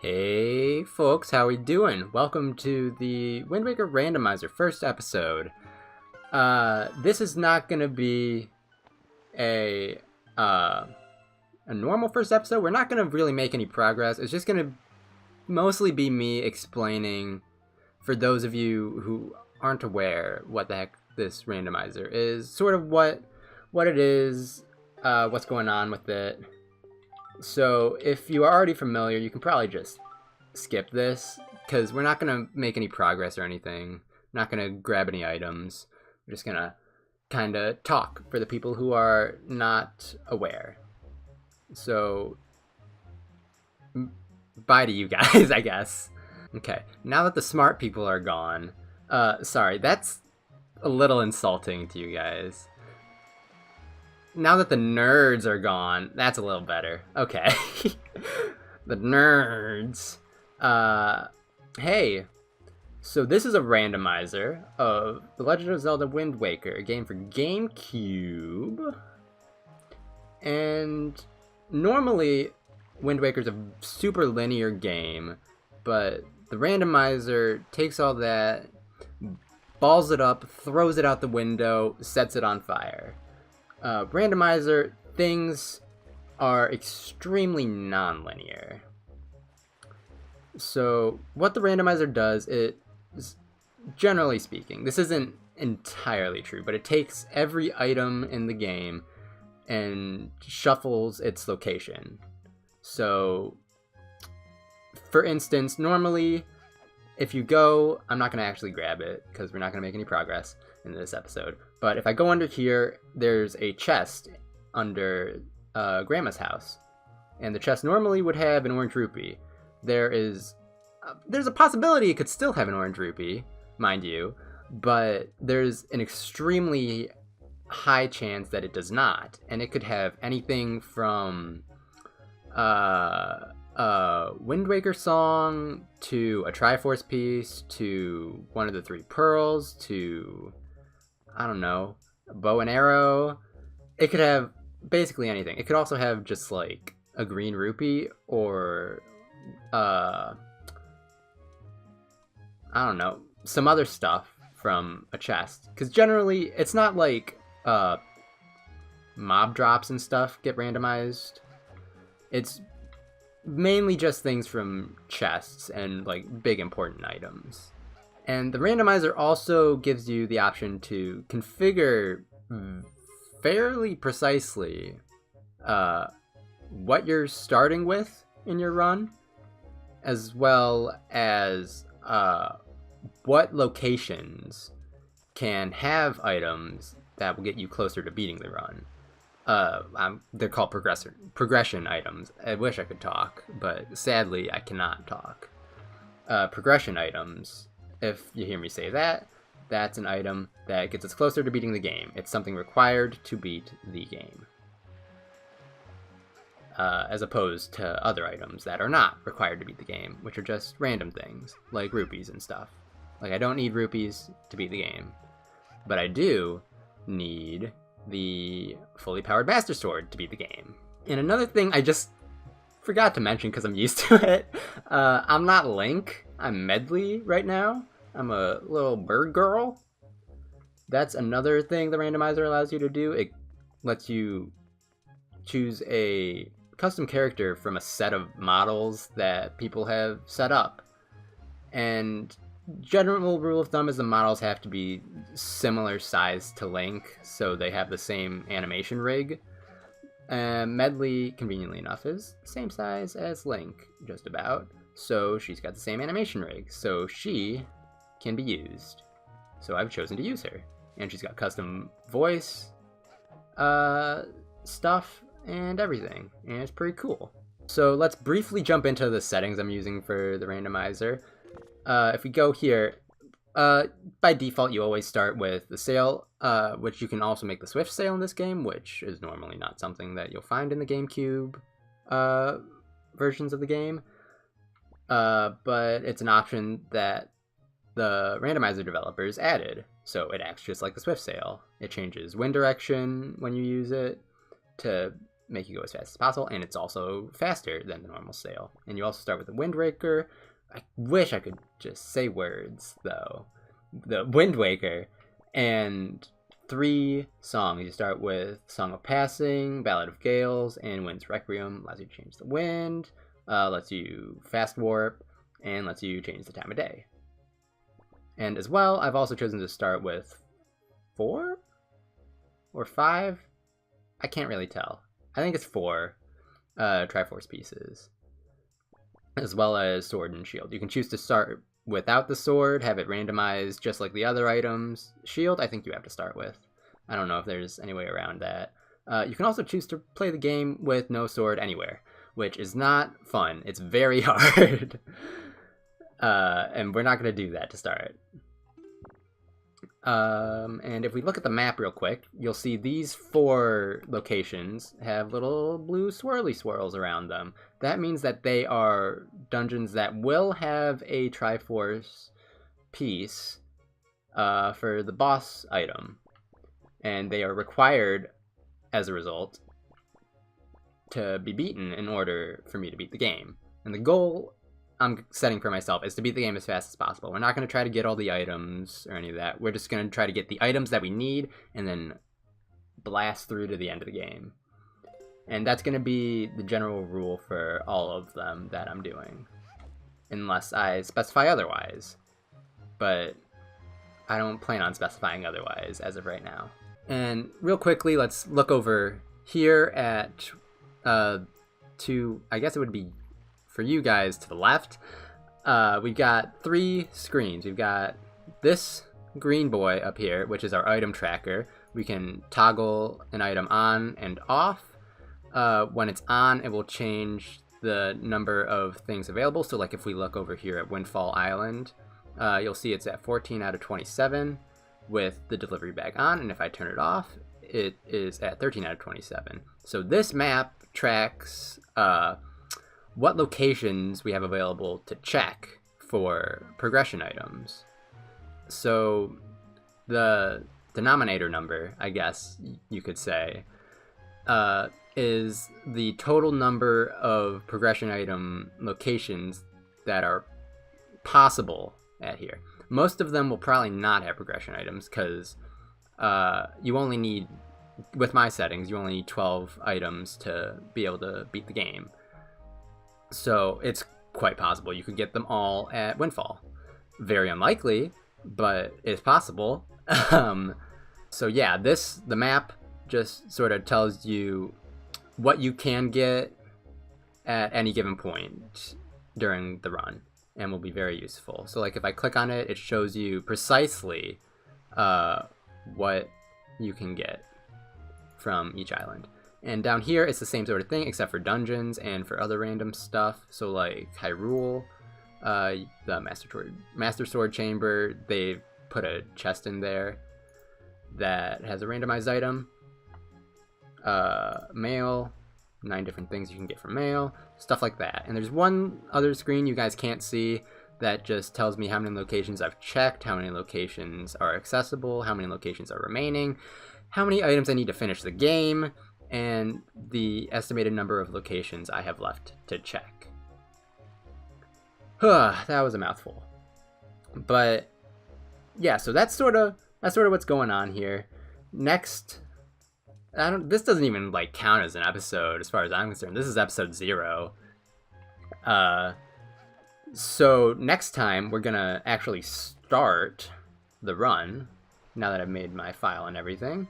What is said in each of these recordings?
Hey folks, how we doing? Welcome to the Wind Waker Randomizer first episode. This is not gonna be a normal first episode. We're not gonna really make any progress. It's just gonna mostly be me explaining, for those of you who aren't aware, what the heck this randomizer is, sort of what it is, what's going on with it. So if you are already familiar, you can probably just skip this, because we're not going to make any progress or anything. Not going to grab any items. We're just going to kind of talk for the people who are not aware. So, bye to you guys, I guess. Okay, now that the smart people are gone, sorry, that's a little insulting to you guys. Now that the nerds are gone, that's a little better. Okay. The nerds. Hey. So this is a randomizer of The Legend of Zelda Wind Waker, a game for GameCube. And normally, Wind Waker's a super linear game, but the randomizer takes all that, balls it up, throws it out the window, sets it on fire. Randomizer, things are extremely non-linear. So what the randomizer does, it is, generally speaking, this isn't entirely true, but it takes every item in the game and shuffles its location. So, for instance, normally, if you go, I'm not going to actually grab it, because we're not going to make any progress in this episode, but if I go under here, there's a chest under Grandma's house, and the chest normally would have an orange rupee. There's a possibility it could still have an orange rupee, mind you, but there's an extremely high chance that it does not, and it could have anything from Wind Waker song to a Triforce piece to one of the three pearls to, I don't know, a bow and arrow. It could have basically anything. It could also have just like a green rupee or I don't know, some other stuff from a chest, because generally it's not like mob drops and stuff get randomized. It's mainly just things from chests and like big important items. And the randomizer also gives you the option to configure fairly precisely what you're starting with in your run, as well as what locations can have items that will get you closer to beating the run. They're called progression items. I wish I could talk, but sadly I cannot talk. Progression items, if you hear me say that, that's an item that gets us closer to beating the game. It's something required to beat the game. As opposed to other items that are not required to beat the game, which are just random things, like rupees and stuff. Like, I don't need rupees to beat the game, but I do need the fully powered Master Sword to beat the game. And another thing I just forgot to mention because I'm used to it, I'm not Link, I'm Medley right now. I'm a little bird girl. That's another thing the randomizer allows you to do. It lets you choose a custom character from a set of models that people have set up. And general rule of thumb is the models have to be similar size to Link, so they have the same animation rig. Medley, conveniently enough, is the same size as Link, just about. So she's got the same animation rig, so she can be used. So I've chosen to use her. And she's got custom voice stuff and everything, and it's pretty cool. So let's briefly jump into the settings I'm using for the randomizer. If we go here, by default you always start with the sail, which you can also make the swift sail in this game, which is normally not something that you'll find in the GameCube versions of the game, but it's an option that the randomizer developers added, so it acts just like the swift sail. It changes wind direction when you use it to make you go as fast as possible, and it's also faster than the normal sail. And you also start with the Wind Waker. I wish I could just say words, though. The Wind Waker, and 3 songs. You start with Song of Passing, Ballad of Gales, and Wind's Requiem. Allows you to change the wind, lets you fast warp, and lets you change the time of day. And as well, I've also chosen to start with 4 or 5. I can't really tell. I think it's 4 Triforce pieces, as well as sword and shield. You can choose to start without the sword, have it randomized just like the other items. Shield, I think you have to start with. I don't know if there's any way around that. You can also choose to play the game with no sword anywhere, which is not fun. It's very hard. And we're not going to do that to start. And if we look at the map real quick, you'll see these 4 locations have little blue swirly swirls around them. That means that they are dungeons that will have a Triforce piece for the boss item. And they are required, as a result, to be beaten in order for me to beat the game. And the goal I'm setting for myself is to beat the game as fast as possible. We're not going to try to get all the items or any of that. We're just going to try to get the items that we need and then blast through to the end of the game. And that's going to be the general rule for all of them that I'm doing, unless I specify otherwise. But I don't plan on specifying otherwise as of right now. And real quickly, let's look over here at I guess it would be for you guys to the left. We've got 3 screens. We've got this green boy up here, which is our item tracker. We can toggle an item on and off. When it's on, it will change the number of things available. So like if we look over here at Windfall Island, you'll see it's at 14 out of 27 with the delivery bag on, and if I turn it off, it is at 13 out of 27. So this map tracks what locations we have available to check for progression items. So the denominator number, I guess you could say, is the total number of progression item locations that are possible at here. Most of them will probably not have progression items because you only need, with my settings, you only need 12 items to be able to beat the game. So it's quite possible you could get them all at Windfall. Very unlikely, but it's possible. So yeah, the map just sort of tells you what you can get at any given point during the run, and will be very useful. So like if I click on it, it shows you precisely what you can get from each island. And down here, it's the same sort of thing, except for dungeons and for other random stuff. So like Hyrule, the Master Sword Chamber, they've put a chest in there that has a randomized item. Mail, 9 different things you can get from mail, stuff like that. And there's one other screen you guys can't see that just tells me how many locations I've checked, how many locations are accessible, how many locations are remaining, how many items I need to finish the game, and the estimated number of locations I have left to check. That was a mouthful. But yeah, so that's sort of what's going on here. Next, this doesn't even like count as an episode as far as I'm concerned. This is episode 0. So next time we're gonna actually start the run, now that I've made my file and everything.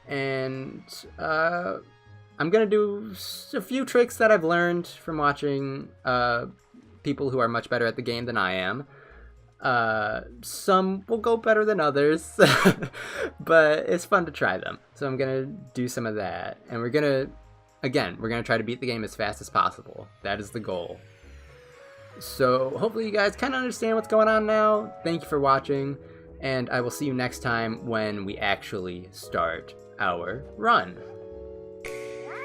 And I'm gonna do a few tricks that I've learned from watching people who are much better at the game than I am. Some will go better than others, but it's fun to try them. So I'm gonna do some of that, and we're gonna try to beat the game as fast as possible. That is the goal. So hopefully you guys kind of understand what's going on now. Thank you for watching, and I will see you next time when we actually start our run.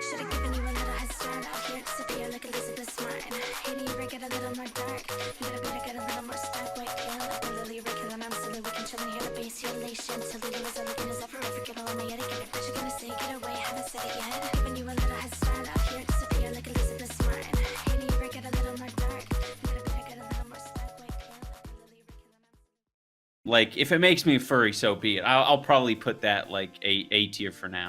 Should've given you a little head start. Here to disappear like Elizabeth's mine. Hating you break it a little more dark. You gotta better get a little more stuck. Wait, like the lily Rick and I'm silly. We can chill and hear the bass, your elation. Silly, you was elegant as ever. Forget all my etiquette. What you gonna say? Get away, haven't said it yet. Giving you a little head start. Like, if it makes me a furry, so be it. I'll probably put that like A tier for now.